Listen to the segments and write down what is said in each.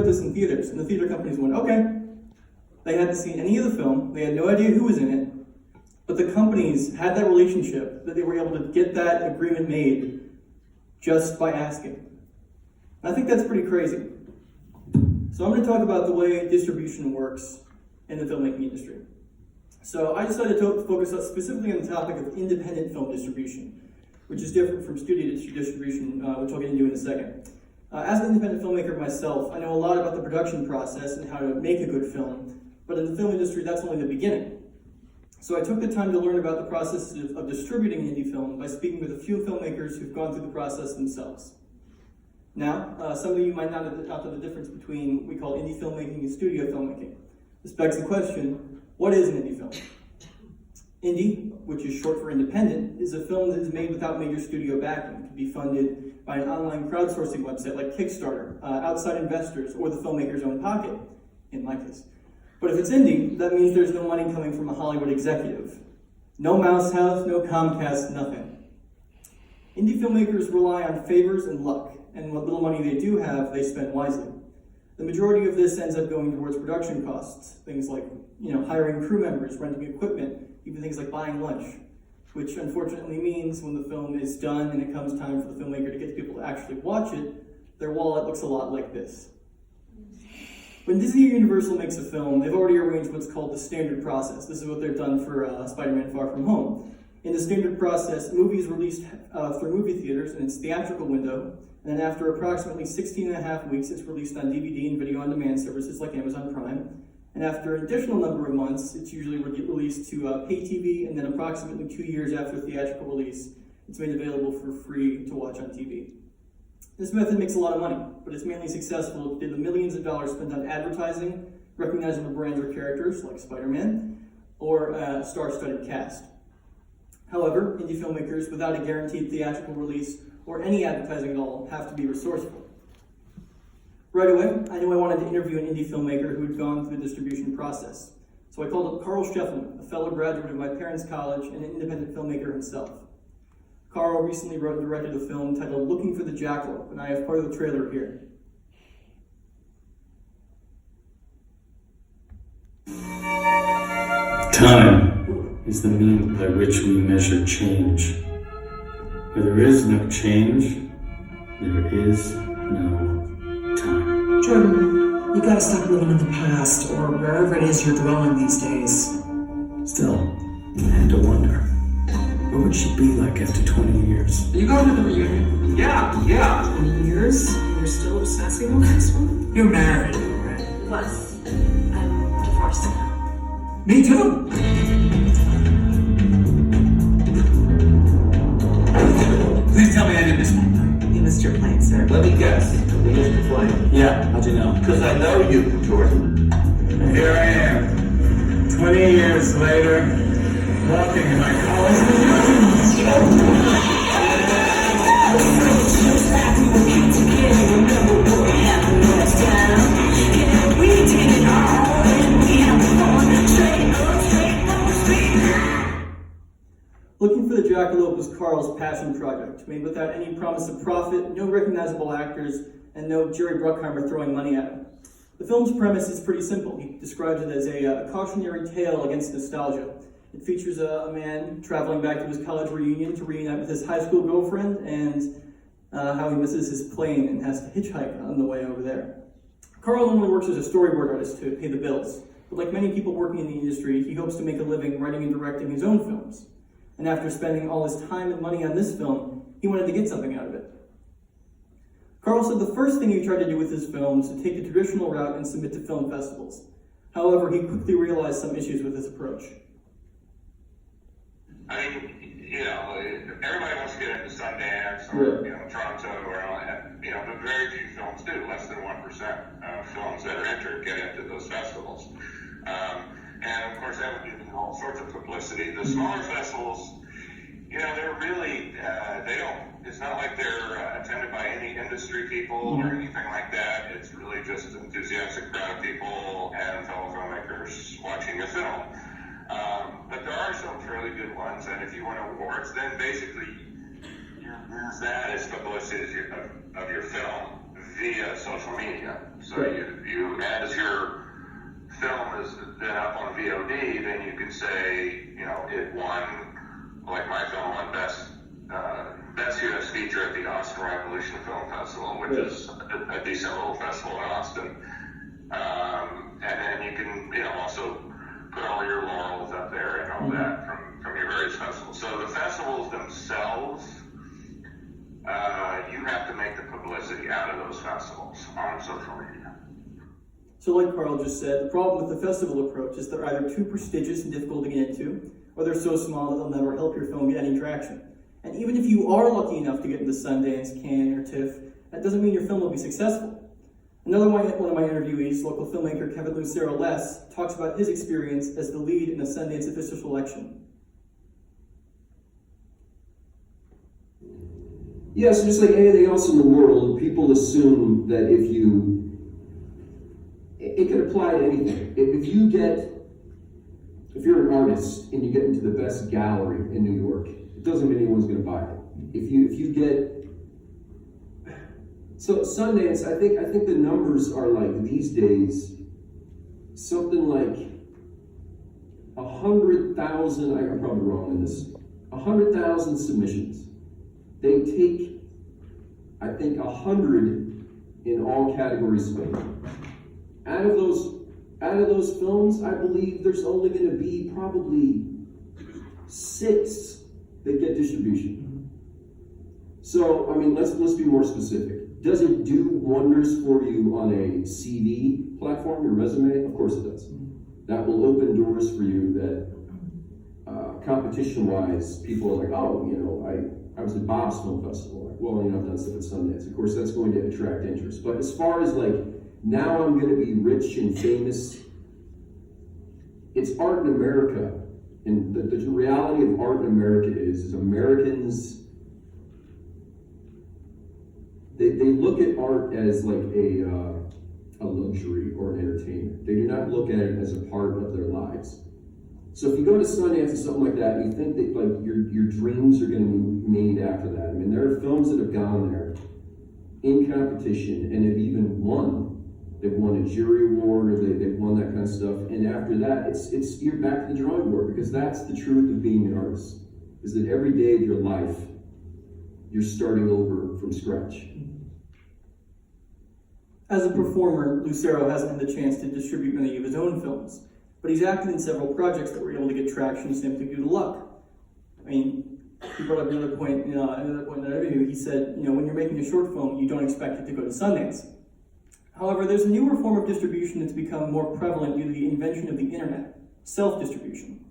this in theaters, and the theater companies went, okay. They hadn't seen any of the film, they had no idea who was in it, but the companies had that relationship that they were able to get that agreement made just by asking. I think that's pretty crazy. So I'm going to talk about the way distribution works in the filmmaking industry. So I decided to focus specifically on the topic of independent film distribution, which is different from studio distribution, which I'll get into in a second. As an independent filmmaker myself, I know a lot about the production process and how to make a good film, but in the film industry, that's only the beginning. So I took the time to learn about the process of distributing indie film by speaking with a few filmmakers who've gone through the process themselves. Now, some of you might not know the difference between what we call indie filmmaking and studio filmmaking. This begs the question, what is an indie film? Indie, which is short for independent, is a film that is made without major studio backing. It can be funded by an online crowdsourcing website like Kickstarter, outside investors, or the filmmaker's own pocket, in my case. But if it's indie, that means there's no money coming from a Hollywood executive. No Mouse House, no Comcast, nothing. Indie filmmakers rely on favors and luck, and what little money they do have, they spend wisely. The majority of this ends up going towards production costs, things like hiring crew members, renting equipment, even things like buying lunch, which unfortunately means when the film is done and it comes time for the filmmaker to get people to actually watch it, their wallet looks a lot like this. When Disney or Universal makes a film, they've already arranged what's called the standard process. This is what they've done for Spider-Man Far From Home. In the standard process, movie is released through movie theaters in its theatrical window, and then after approximately 16 and a half weeks, it's released on DVD and video-on-demand services like Amazon Prime. And after an additional number of months, it's usually released to pay TV, and then approximately 2 years after theatrical release, it's made available for free to watch on TV. This method makes a lot of money, but it's mainly successful due to the millions of dollars spent on advertising, recognizable brands or characters like Spider-Man, or a star-studded cast. However, indie filmmakers without a guaranteed theatrical release or any advertising at all have to be resourceful. Right away, I knew I wanted to interview an indie filmmaker who had gone through the distribution process. So I called up Carl Scheffelman, a fellow graduate of my parents' college and an independent filmmaker himself. Carl recently wrote and directed a film titled Looking for the Jackalope, and I have part of the trailer here. Time is the mean by which we measure change. Where there is no change, there is no time. Jordan, you gotta stop living in the past, or wherever it is you're dwelling these days. Still, I had to wonder, what would she be like after 20 years? Are you going to the reunion? Yeah. 20 years? And you're still obsessing over this one? You're married, right? Plus, I'm divorced now. Me too! Please tell me I did this one. You missed your plane, sir. Let me guess. You missed the plane. Yeah, how'd you know? Because I know you, Jordan. Here I am, 20 years later, walking in my Looking for the Jackalope was Carl's passion project, made without any promise of profit, no recognizable actors, and no Jerry Bruckheimer throwing money at him. The film's premise is pretty simple. He describes it as a cautionary tale against nostalgia. It features a man traveling back to his college reunion to reunite with his high school girlfriend, and how he misses his plane and has to hitchhike on the way over there. Carl normally works as a storyboard artist to pay the bills, but like many people working in the industry, he hopes to make a living writing and directing his own films. And after spending all his time and money on this film, he wanted to get something out of it. Carl said the first thing he tried to do with his film was to take the traditional route and submit to film festivals. However, he quickly realized some issues with this approach. I mean, everybody wants to get into Sundance or, Toronto or all that, but very few films do. Less than 1% of films that are entered get into those festivals. And of course, that would give them all sorts of publicity. The smaller festivals, they're really, it's not like they're attended by any industry people or anything like that. It's really just an enthusiastic crowd of people and fellow filmmakers watching a film. But there are some fairly good ones, and if you want awards, then basically you use that as publicity of your film. via social media. So Right. you as your film has been up on VOD, then you can say, it won, like my film won Best U.S. Feature at the Austin Revolution Film Festival, which is a decent little festival in Austin. And then you can, also put all your laurels up there and all that from your various festivals. So the festivals themselves, you have to make the publicity out of those festivals on social media. So like Carl just said, the problem with the festival approach is they're either too prestigious and difficult to get into, or they're so small that they'll never help your film get any traction. And even if you are lucky enough to get into Sundance, Cannes, or TIFF, that doesn't mean your film will be successful. One of my interviewees, local filmmaker Kevin Lucero Less, talks about his experience as the lead in the Sundance official selection. Yeah, so just like anything else in the world, people assume that it could apply to anything. If you're an artist and you get into the best gallery in New York, it doesn't mean anyone's going to buy it. So Sundance, I think the numbers are like these days, something like 100,000, I'm probably wrong in this, 100,000 submissions. They take, I think, 100 in all categories of film. Out of those films, I believe there's only going to be probably 6 that get distribution. So, I mean, let's be more specific. Does it do wonders for you on a CV platform, your resume? Of course it does. That will open doors for you that, competition-wise, people are like, I was at Bob's Film Festival. Like, well, I've done stuff at Sundance. Of course, that's going to attract interest. But as far as now I'm going to be rich and famous, it's art in America. And the reality of art in America is Americans, they look at art as like a luxury or an entertainment. They do not look at it as a part of their lives. So if you go to Sundance or something like that, you think that your dreams are going to be made after that. I mean, there are films that have gone there in competition and have even won. They've won a jury award, or they've won that kind of stuff. And after that, it's you're back to the drawing board, because that's the truth of being an artist, is that every day of your life, you're starting over from scratch. As a performer, Lucero hasn't had the chance to distribute many of his own films, but he's acted in several projects that were able to get traction simply due to luck. I mean, he brought up another point in that interview. He said, when you're making a short film, you don't expect it to go to Sundance. However, there's a newer form of distribution that's become more prevalent due to the invention of the internet, self-distribution.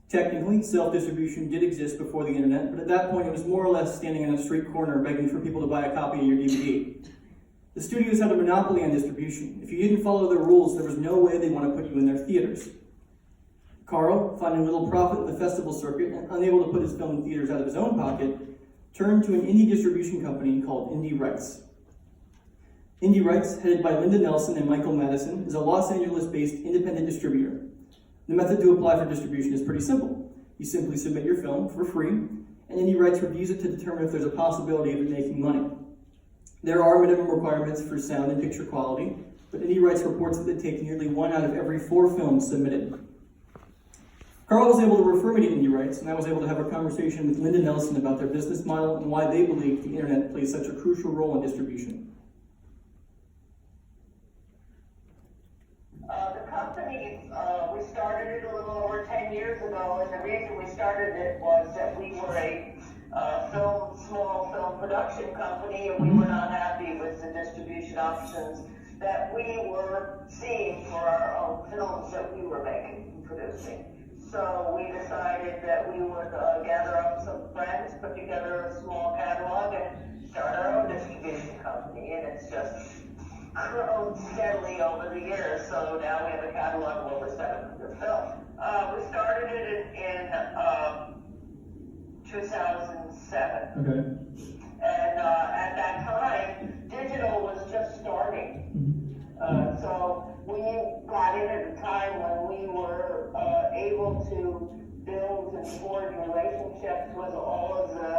Technically, self-distribution did exist before the internet, but at that point it was more or less standing on a street corner begging for people to buy a copy of your DVD. The studios had a monopoly on distribution. If you didn't follow their rules, there was no way they'd want to put you in their theaters. Carl, finding little profit in the festival circuit and unable to put his film in theaters out of his own pocket, turned to an indie distribution company called Indie Rights. Indie Rights, headed by Linda Nelson and Michael Madison, is a Los Angeles-based independent distributor. The method to apply for distribution is pretty simple. You simply submit your film for free, and Indie Rights reviews it to determine if there's a possibility of it making money. There are minimum requirements for sound and picture quality, but Indie Rights reports that they take nearly 1 out of every 4 films submitted. Carl was able to refer me to Indie Rights, and I was able to have a conversation with Linda Nelson about their business model and why they believe the internet plays such a crucial role in distribution. The company, we started it a little over 10 years ago, and the reason we started it was that we were a small film production company, and we were not happy with the distribution options that we were seeing for our own films that we were making and producing. So we decided that we would gather up some friends, put together a small catalog, and start our own distribution company, and it's just grown steadily over the years. So now we have a catalog of over 700 films. We started it in 2007. Okay. And at that time, digital was just starting. So we got in at a time when we were able to build and forge relationships with all of the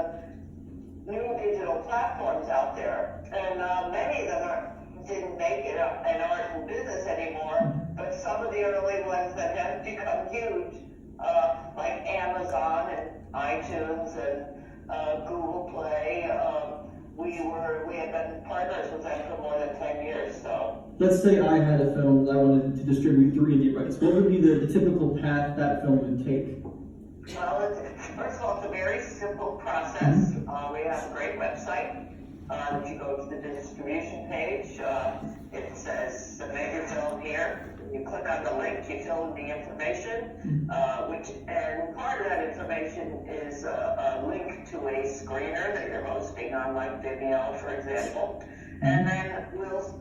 new digital platforms out there. and many of them didn't make it up in art and business anymore. But some of the early ones that have become huge, like Amazon and iTunes and Google Play, we have been partners with them for more than 10 years. So. Let's say I had a film that I wanted to distribute through indie rights. What would be the typical path that film would take? Well, first of all, it's a very simple process. We have a great website. If you go to the distribution page, it says submit your film here. You click on the link, you fill in the information, and part of that information is a link to a screener that you're hosting on, like Vimeo, for example. And then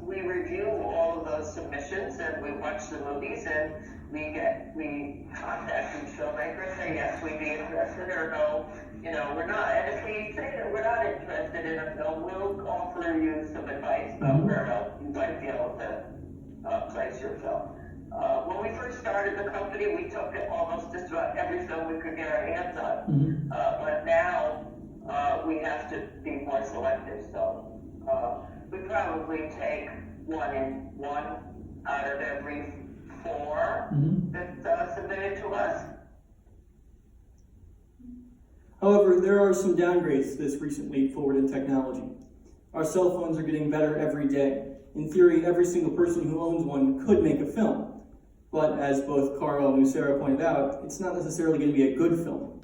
we review all of those submissions, and we watch the movies, and we contact each filmmaker and say, yes, we'd be interested, or no, we're not. And if we say that we're not interested in a film, we'll offer you some advice about where else you might be able to place your film. When we first started the company, we took almost just about every film we could get our hands on. But now we have to be more selective. So we probably take one out of every 4 that's submitted to us. However, there are some downgrades to this recent leap forward in technology. Our cell phones are getting better every day. In theory, every single person who owns one could make a film. But as both Carl and Sarah pointed out, it's not necessarily going to be a good film.